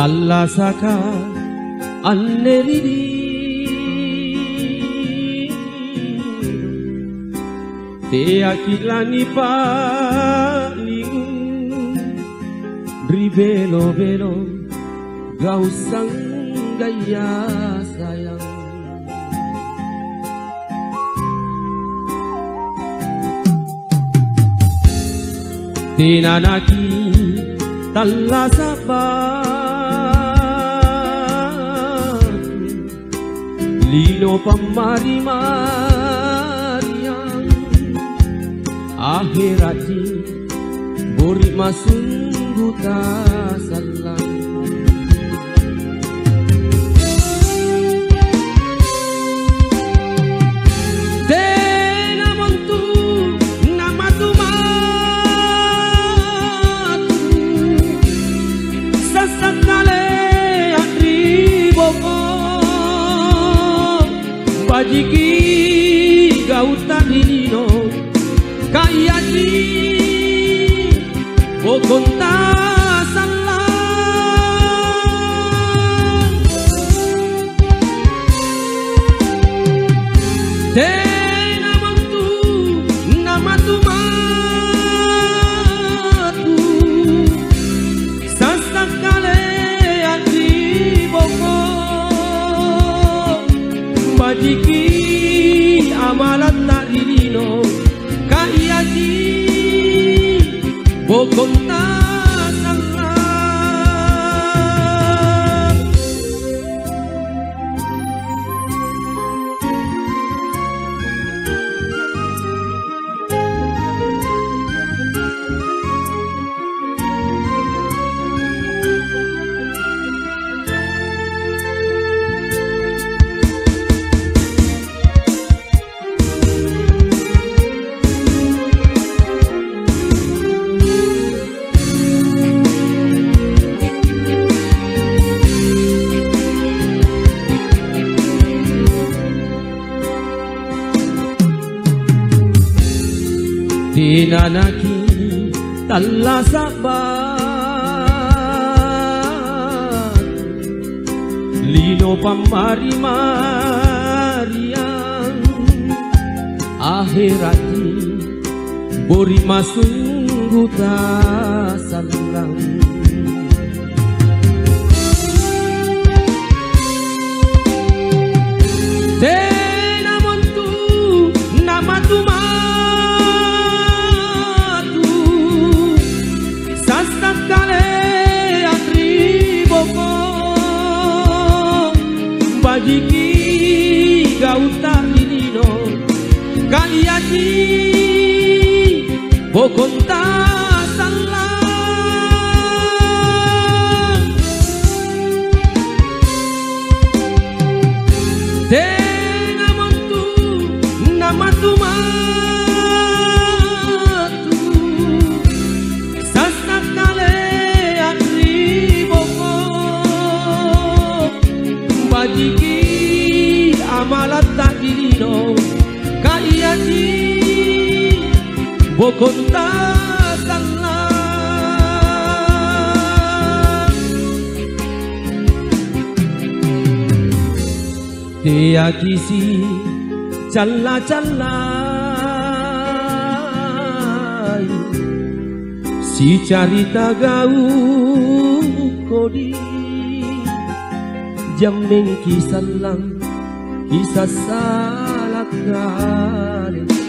tallasaka anneridi te akilani paling ribelo-belo gau sang gaya sayang tinanaki tallasapa lino pamari-mariang akhirati bori masunggu tasalang Pajiki gautan hilino kaya di bokonta salang tena mantu namatu matu sasakale ati boko Pajiki amalat tak dirino kaya di bokonta salam tinanaki tallasabat lino pamari-mariang akhirati bori masunggu tasalang tena montu namatu Pajiki gautan hilino kaya di bokonta salang tena mantu namatu matu sasakale atri boko Pajiki amalat tak dirino kaya di bokonta salang Tia kisi calla-callai si carita gau kodi Jameng kisah lang, kisah salah kali